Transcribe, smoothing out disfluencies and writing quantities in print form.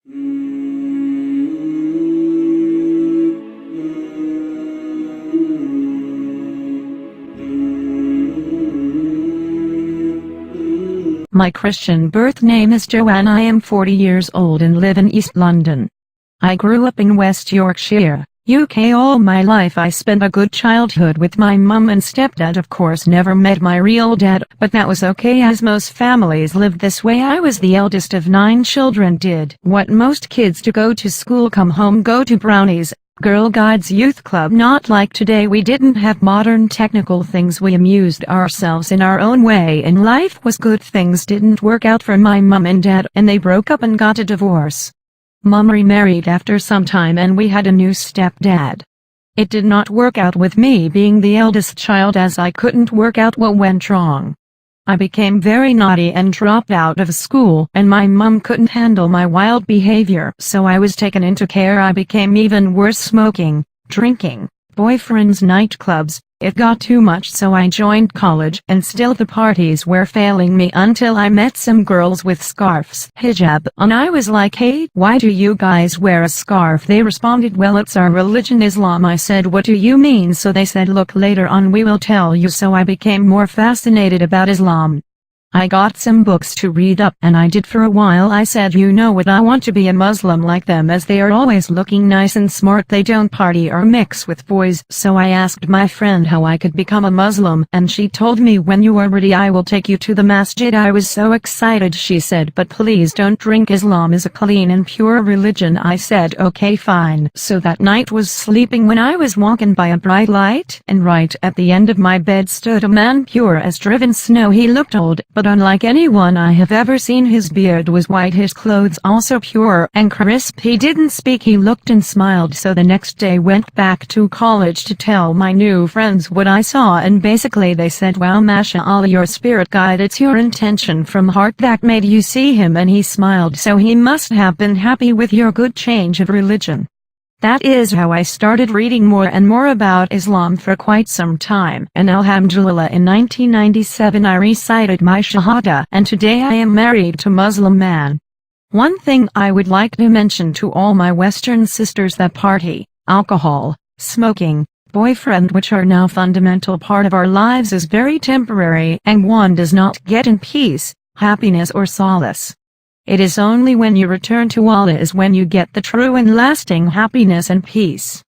My Christian birth name is Joanne. I am 40 years old and live in East London. I grew up in West Yorkshire, UK. All my life I spent a good childhood with my mum and stepdad. Of course never met my real dad, but that was okay as most families lived this way. I was the eldest of 9 children, did what most kids do: go to school, come home, go to brownies, Girl Guides, youth club. Not like today, we didn't have modern technical things. We amused ourselves in our own way and life was good. Things didn't work out for my mum and dad and they broke up and got a divorce. Mum remarried after some time and we had a new stepdad. It did not work out with me being the eldest child as I couldn't work out what went wrong. I became very naughty and dropped out of school, and my mum couldn't handle my wild behavior, so I was taken into care. I became even worse: smoking, drinking, boyfriends, nightclubs. It got too much, so I joined college, and still the parties were failing me until I met some girls with scarves, hijab on. I was like, "Hey, why do you guys wear a scarf?" They responded, "Well, it's our religion, Islam." I said, "What do you mean?" So they said, "Look, later on we will tell you." So I became more fascinated about Islam. I got some books to read up, and I did for a while. I said, "You know what, I want to be a Muslim like them, as they are always looking nice and smart. They don't party or mix with boys." So I asked my friend how I could become a Muslim, and she told me, "When you are ready, I will take you to the masjid." I was so excited. She said, "But please don't drink. Islam is a clean and pure religion." I said, "Okay, fine." So that night was sleeping when I was walking by a bright light, and right at the end of my bed stood a man pure as driven snow. He looked old, but unlike anyone I have ever seen. His beard was white, his clothes also pure and crisp. He didn't speak, he looked and smiled. So the next day went back to college to tell my new friends what I saw, and basically they said, "Wow, mashallah, your spirit guide, it's your intention from heart that made you see him," and he smiled, so he must have been happy with your good change of religion. That is how I started reading more and more about Islam for quite some time, and alhamdulillah, in 1997 I recited my shahada, and today I am married to Muslim man. One thing I would like to mention to all my Western sisters: that party, alcohol, smoking, boyfriend, which are now fundamental part of our lives, is very temporary, and one does not get in peace, happiness or solace. It is only when you return to Allah is when you get the true and lasting happiness and peace.